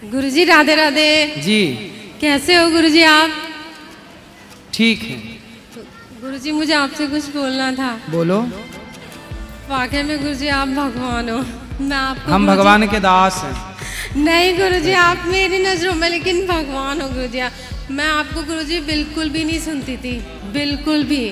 गुरुजी राधे राधे। जी कैसे हो गुरुजी आप? ठीक है। गुरुजी मुझे आपसे कुछ बोलना था। बोलो। वाकई में गुरुजी आप भगवान हो। मैं आपको हम भगवान के दास हैं। नहीं गुरुजी आप मेरी नजरों में लेकिन भगवान हो गुरुजी। मैं आपको गुरुजी बिल्कुल भी नहीं सुनती थी, बिल्कुल भी।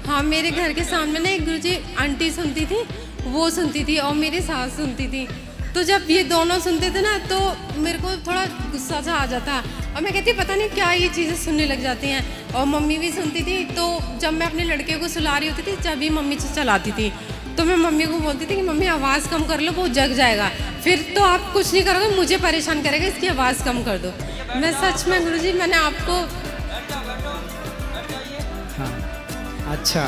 हाँ मेरे घर के सामने ना एक गुरुजी आंटी सुनती थी, वो सुनती थी और मेरी सास सुनती थी। तो जब ये दोनों सुनते थे ना तो मेरे को थोड़ा गुस्सा सा आ जाता और मैं कहती पता नहीं क्या ये चीज़ें सुनने लग जाती हैं। और मम्मी भी सुनती थी, तो जब मैं अपने लड़के को सुला रही होती थी जब ही मम्मी चलाती थी तो मैं मम्मी को बोलती थी कि मम्मी आवाज़ कम कर लो, वो जग जाएगा, फिर तो आप कुछ नहीं करोगे, मुझे परेशान करेगा, इसकी आवाज़ कम कर दो। मैं सच में गुरुजी मैंने आपको अच्छा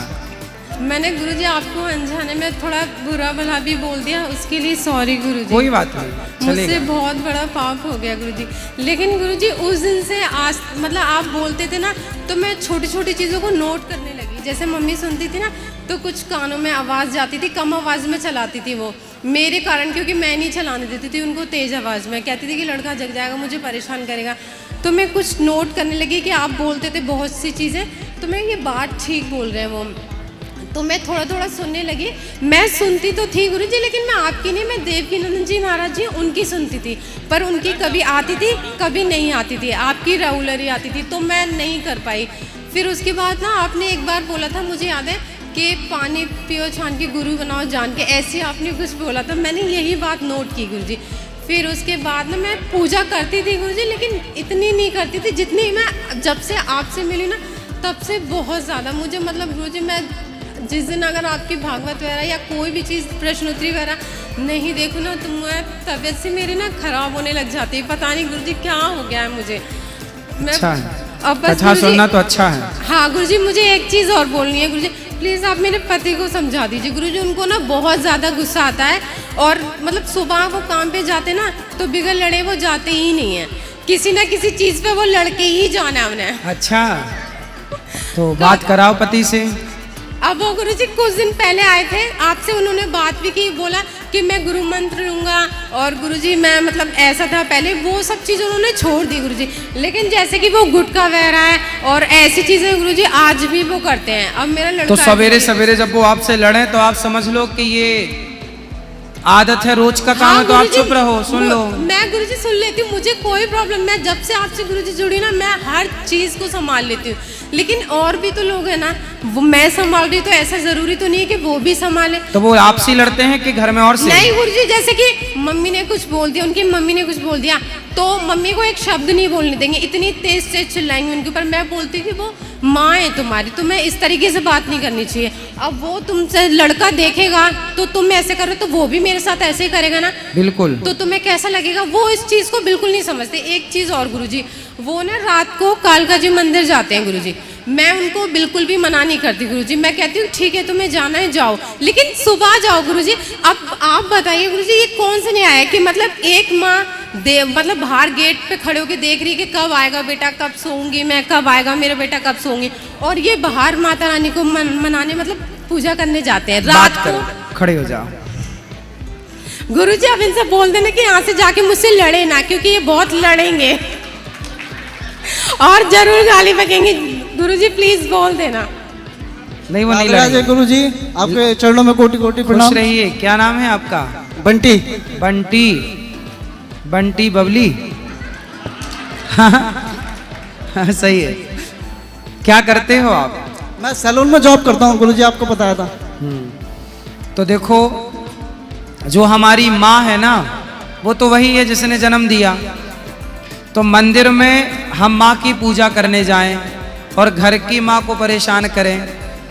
मैंने गुरुजी आपको अनजाने में थोड़ा बुरा भला भी बोल दिया, उसके लिए सॉरी गुरुजी। कोई बात नहीं, मुझसे चलेगा। बहुत बड़ा पाप हो गया गुरुजी। लेकिन गुरुजी उस दिन से आज मतलब आप बोलते थे ना तो मैं छोटी छोटी चीज़ों को नोट करने लगी। जैसे मम्मी सुनती थी ना तो कुछ कानों में आवाज़ जाती थी, कम आवाज़ में चलाती थी वो मेरे कारण, क्योंकि मैं नहीं चलाने देती थी उनको तेज़ आवाज़ में। कहती थी कि लड़का जग जाएगा, मुझे परेशान करेगा। तो मैं कुछ नोट करने लगी कि आप बोलते थे बहुत सी चीज़ें, तो मैं ये बात ठीक बोल रहे हैं वो, तो मैं थोड़ा थोड़ा सुनने लगी। मैं सुनती तो थी गुरुजी लेकिन मैं आपकी नहीं, मैं देवकीनंदन जी महाराज जी उनकी सुनती थी, पर उनकी कभी आती थी कभी नहीं आती थी, आपकी रेगुलर ही आती थी, तो मैं नहीं कर पाई। फिर उसके बाद ना आपने एक बार बोला था, मुझे याद है कि पानी पियो छान के गुरु बनाओ जान के, ऐसे आपने कुछ बोला था, मैंने यही बात नोट की गुरुजी। फिर उसके बाद ना मैं पूजा करती थी गुरुजी, लेकिन इतनी नहीं करती थी जितनी मैं जब से आपसे मिली ना तब से बहुत ज़्यादा। मुझे मतलब गुरुजी मैं जिस दिन अगर आपकी भागवत वगैरह या कोई भी चीज़ प्रश्नोत्तरी वगैरह नहीं देखूँ ना तो मैं तबीयत से मेरी ना खराब होने लग जाती है। पता नहीं गुरुजी क्या हो गया है मुझे। अच्छा है, अब बस अच्छा सुनना तो अच्छा है। हाँ गुरुजी मुझे एक चीज़ और बोलनी है गुरुजी, प्लीज़ आप मेरे पति को समझा दीजिए गुरुजी, उनको ना बहुत ज़्यादा गुस्सा आता है और मतलब सुबह वो काम पे जाते ना तो बिगड़ लड़े वो जाते ही नहीं है, किसी ना किसी चीज़ पे वो लड़के ही जाना है उन्हें। अच्छा तो बात कराओ पति से। अब वो गुरुजी कुछ दिन पहले आए थे, आपसे उन्होंने बात भी की, बोला कि मैं गुरु मंत्र लूँगा और गुरुजी मैं मतलब ऐसा था पहले, वो सब चीज़ उन्होंने छोड़ दी गुरुजी। लेकिन जैसे कि वो गुटखा वगैरह है और ऐसी चीज़ें गुरुजी आज भी वो करते हैं। अब मेरा लड़का तो सवेरे सवेरे जब वो आपसे लड़े तो आप समझ लो कि ये आदत है, रोज का काम है, तो आप चुप रहो, सुन लो। मैं गुरुजी सुन लेती हूँ, मुझे कोई प्रॉब्लम। मैं जब से आपसे गुरुजी जुड़ी ना मैं हर चीज़ को संभाल लेती हूँ, लेकिन और भी तो लोग हैं ना, वो मैं संभाल रही तो ऐसा जरूरी तो नहीं है कि वो भी संभाले। तो वो आपसे लड़ते हैं कि घर में और से? नहीं गुरुजी, जैसे कि मम्मी ने कुछ बोल दिया, उनकी मम्मी ने कुछ बोल दिया तो मम्मी को एक शब्द नहीं बोलने देंगे, इतनी तेज तेज चिल्लाएंगे उनके ऊपर। मैं बोलती कि वो माँ है तुम्हारी, तुम्हें इस तरीके से बात नहीं करनी चाहिए। अब वो तुमसे लड़का देखेगा तो तुम ऐसे करो तो वो भी मेरे साथ ऐसे ही करेगा ना, बिल्कुल। तो तुम्हें कैसा लगेगा? वो इस चीज़ को बिल्कुल नहीं समझते। एक चीज़ और गुरुजी, वो ना रात को कालका जी मंदिर जाते हैं गुरुजी, मैं उनको बिल्कुल भी मना नहीं करती गुरुजी, मैं कहती हूँ ठीक है तुम्हें जाना है जाओ, लेकिन सुबह जाओ गुरुजी। अब आप बताइए गुरुजी ये कौन से नहीं आया कि मतलब एक माँ मतलब बाहर गेट पे खड़े होकर देख रही कि कब आएगा बेटा, कब सोऊंगी मैं, कब आएगा मेरा बेटा, कब सोऊंगी, और ये बाहर माता रानी को मनाने मतलब पूजा करने जाते हैं रात को। खड़े हो जाओ गुरुजी अब इनसे बोल देना कि यहाँ से जाके मुझसे लड़े ना, क्योंकि ये बहुत लड़ेंगे और जरूर गाली बकेंगे। गुरुजी प्लीज बोल देना। नहीं वो नहीं लड़ेंगे। गुरुजी आपके चरणों में कोटि कोटि प्रणाम। खुश रहिए। क्या नाम है आपका? बंटी। बंटी, बंटी बबली। हाँ सही है। क्या करते हो आप? मैं सैलून में जॉब करता हूँ गुरुजी, आपको बताया था। तो देखो जो हमारी माँ है ना वो तो वही है जिसने जन्म दिया, तो मंदिर में हम माँ की पूजा करने जाएं और घर की माँ को परेशान करें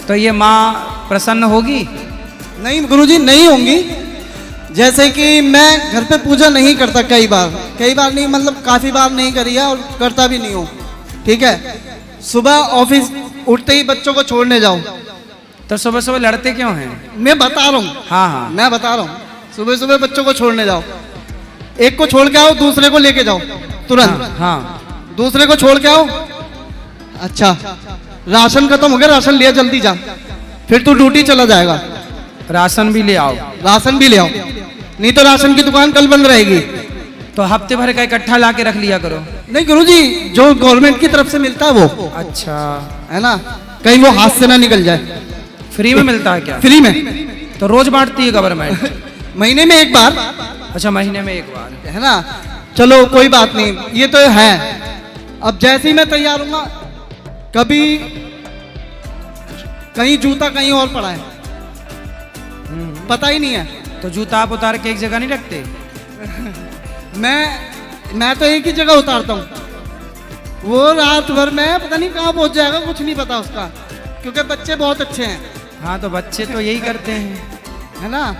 तो ये माँ प्रसन्न होगी? नहीं गुरुजी नहीं होंगी। जैसे कि मैं घर पे पूजा नहीं करता, कई बार नहीं मतलब काफ़ी बार नहीं करी है और करता भी नहीं हूँ, ठीक है। सुबह ऑफिस उठते ही बच्चों को छोड़ने जाओ, तो सुबह सुबह लड़ते क्यों हैं? मैं बता रहा हूँ। हाँ हाँ मैं बता रहा हूँ, सुबह सुबह बच्चों को छोड़ने जाओ, एक को छोड़ के आओ दूसरे को लेके जाओ तुरंत। हाँ दूसरे को छोड़ के आओ। अच्छा राशन खत्म हो गया, राशन लिया जल्दी जा, फिर तू ड्यूटी चला जाएगा। राशन भी ले आओ। राशन भी ले आओ, नहीं तो राशन की दुकान कल बंद रहेगी। तो हफ्ते भर का इकट्ठा ला के रख लिया करो। नहीं गुरुजी, जो गवर्नमेंट की तरफ से मिलता है वो, अच्छा, है ना, कहीं वो हाथ से ना निकल जाए। फ्री में मिलता है क्या? फ्री में, तो रोज बांटती है गवर्नमेंट? महीने में एक बार। अच्छा, महीने में एक बार, है ना। चलो कोई बात नहीं, ये तो है। अब जैसे ही मैं तैयार हूँ ना, कभी कहीं जूता कहीं और पड़ा है, पता ही नहीं है। तो जूता आप उतार के एक जगह नहीं रखते? मैं तो एक ही जगह उतारता हूँ। वो रात भर में पता नहीं कहाँ पहुंच जाएगा, कुछ नहीं पता उसका, क्योंकि बच्चे बहुत अच्छे हैं। हाँ, तो बच्चे तो यही करते हैं, है ना।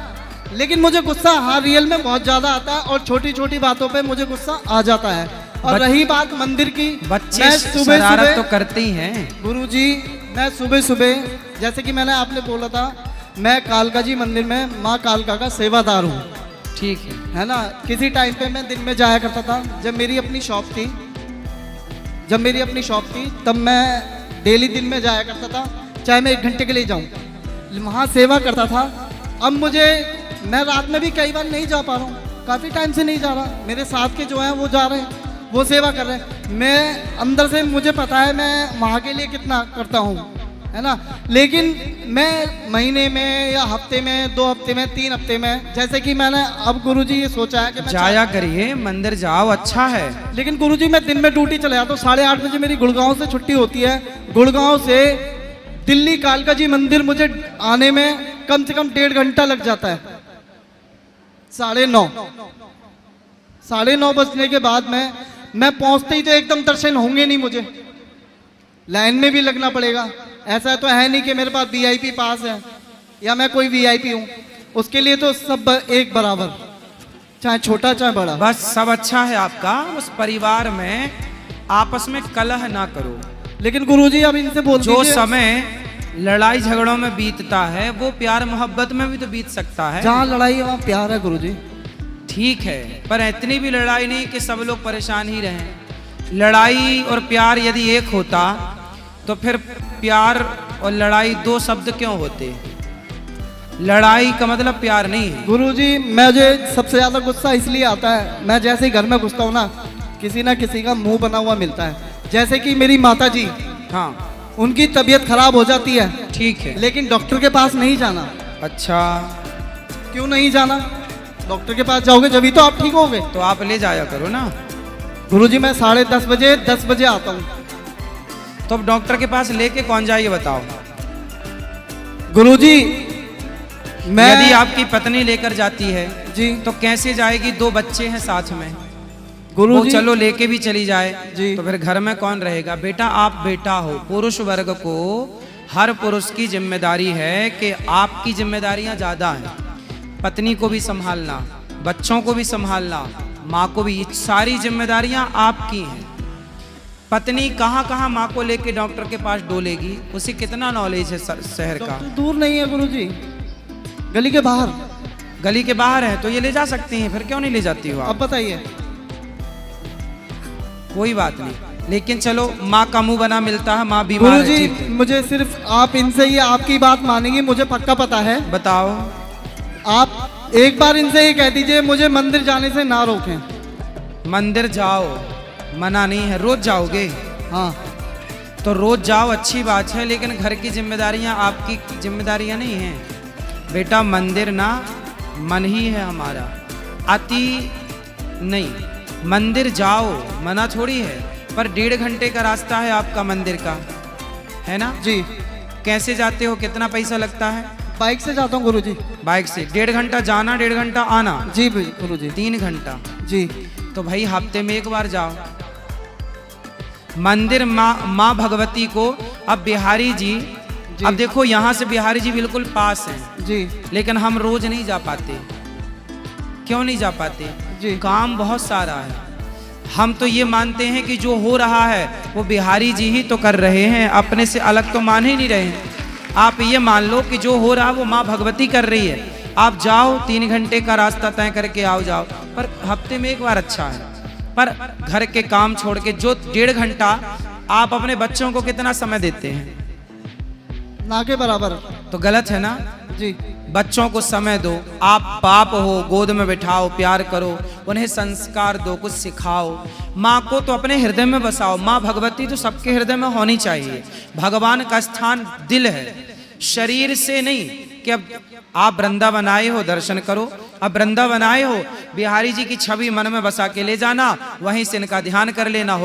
लेकिन मुझे गुस्सा, हाँ, रियल में बहुत ज्यादा आता है, और छोटी छोटी बातों पे मुझे गुस्सा आ जाता है। और रही बात मंदिर की, बच्चे मैं शरारत तो करते ही हैं। गुरुजी, मैं सुबह सुबह, जैसे कि मैंने आपने बोला था, मैं कालका जी मंदिर में माँ कालका का सेवादार हूँ। ठीक है ना। किसी टाइम पे मैं दिन में जाया करता था, जब मेरी अपनी शॉप थी, तब मैं डेली दिन में जाया करता था, चाहे मैं 1 घंटे के लिए जाऊँ, वहाँ सेवा करता था। अब मैं रात में भी कई बार नहीं जा पा रहा हूँ, काफ़ी टाइम से नहीं जा रहा। मेरे साथ के जो हैं वो जा रहे हैं, वो सेवा कर रहे हैं। मैं अंदर से, मुझे पता है मैं वहाँ के लिए कितना करता हूँ, है ना। लेकिन मैं महीने में या हफ्ते में, 2 हफ्ते में, 3 हफ्ते में, जैसे कि मैंने अब गुरुजी ये सोचा है कि मैं जाया करिए, मंदिर जाओ, अच्छा है। लेकिन गुरुजी मैं दिन में ड्यूटी चले जाता हूँ। 8:30 बजे मेरी गुड़गांव से छुट्टी होती है। गुड़गांव से दिल्ली कालका जी मंदिर मुझे आने में कम से कम 1.5 घंटा लग जाता है। 9:30 बजने के बाद मैं पहुंचते ही तो एकदम दर्शन होंगे नहीं, मुझे लाइन में भी लगना पड़ेगा। ऐसा तो है नहीं कि मेरे पास वीआईपी पास है या मैं कोई वीआईपी हूँ। उसके लिए तो सब एक बराबर, चाहे छोटा चाहे बड़ा। बस सब अच्छा है आपका, उस परिवार में आपस में कलह ना करो। लेकिन गुरुजी अब इनसे बोल जो दीजिए, समय लड़ाई झगड़ों में बीतता है वो प्यार मोहब्बत में भी तो बीत सकता है। जहाँ लड़ाई वहाँ प्यार है गुरुजी। ठीक है, पर इतनी भी लड़ाई नहीं कि सब लोग परेशान ही रहें। लड़ाई और प्यार यदि एक होता तो फिर प्यार और लड़ाई 2 शब्द क्यों होते? लड़ाई का मतलब प्यार नहीं है। गुरुजी, मुझे सबसे ज्यादा गुस्सा इसलिए आता है, मैं जैसे ही घर में घुसता हूँ ना, किसी ना किसी का मुंह बना हुआ मिलता है। जैसे कि मेरी माता जी, हाँ, उनकी तबीयत खराब हो जाती है, ठीक है, लेकिन डॉक्टर के पास नहीं जाना। अच्छा, क्यों नहीं जाना? डॉक्टर के पास जाओगे जब तो आप ठीक होगे। तो आप ले जाया करो ना। गुरुजी, मैं 10:30 10 बजे आता हूँ। तो अब डॉक्टर के पास लेके कौन जाए ये बताओ? गुरुजी, मैं, यदि आपकी पत्नी लेकर जाती है जी, तो कैसे जाएगी? 2 बच्चे हैं साथ में, वो गुरुजी, चलो लेके भी चली जाए जी, तो फिर घर में कौन रहेगा? बेटा, आप बेटा हो, पुरुष वर्ग को, हर पुरुष की जिम्मेदारी है कि आपकी जिम्मेदारियां ज्यादा हैं। पत्नी को भी संभालना, बच्चों को भी संभालना, माँ को भी, ये सारी जिम्मेदारियां आपकी हैं। पत्नी कहाँ कहाँ माँ को लेके डॉक्टर के पास डोलेगी? उसे कितना नॉलेज है शहर का? डॉक्टर दूर नहीं है गुरुजी, गली के बाहर। गली के बाहर है तो ये ले जा सकती हैं, फिर क्यों नहीं ले जाती हो अब आप? बताइए। कोई बात नहीं, लेकिन चलो, माँ का मुंह बना मिलता है, माँ बीमार है, गुरुजी, ठीक है। मुझे सिर्फ आप इनसे ये आपकी बात मानेंगे, मुझे पक्का पता है। बताओ। आप एक बार इनसे ये कह दीजिए मुझे मंदिर जाने से ना रोकें। मंदिर जाओ, मना नहीं है, रोज जाओगे? हाँ, तो रोज जाओ, अच्छी बात है, लेकिन घर की जिम्मेदारियां आपकी जिम्मेदारियां नहीं हैं। बेटा, मंदिर ना मन ही है हमारा, अति नहीं। मंदिर जाओ, मना थोड़ी है, पर 1.5 घंटे का रास्ता है आपका मंदिर का, है ना? जी। कैसे जाते हो? कितना पैसा लगता है? बाइक से जाता हूँ गुरुजी। बाइक से 1.5 घंटा जाना, 1.5 घंटा आना, जी गुरुजी। 3 घंटा। जी। तो भाई हफ्ते में एक बार जाओ मंदिर। माँ भगवती को, अब बिहारी जी, अब देखो यहाँ से बिहारी जी बिल्कुल पास हैं जी, लेकिन हम रोज नहीं जा पाते। क्यों नहीं जा पाते? जी, काम बहुत सारा है। हम तो ये मानते हैं कि जो हो रहा है वो बिहारी जी ही तो कर रहे हैं, अपने से अलग तो मान ही नहीं रहे हैं। आप ये मान लो कि जो हो रहा है वो माँ भगवती कर रही है। आप जाओ, 3 घंटे का रास्ता तय करके आओ, जाओ, पर हफ्ते में एक बार अच्छा है। पर घर के काम छोड़ के जो 1.5 घंटा आप अपने बच्चों को कितना समय देते हैं? ना के बराबर। तो गलत है ना? जी। बच्चों को समय दो, आप बाप हो, गोद में बिठाओ, प्यार करो, उन्हें संस्कार दो, कुछ सिखाओ। माँ को तो अपने हृदय में बसाओ। माँ भगवती तो सबके हृदय में होनी चाहिए। भगवान का स्थान दिल है, शरीर से नहीं। कि अब आप वृंदावन आए हो, दर्शन करो। अब वृंदावन आए हो, बिहारी जी की छवि मन में बसा के ले जाना, वहीं से इनका ध्यान कर लेना हो।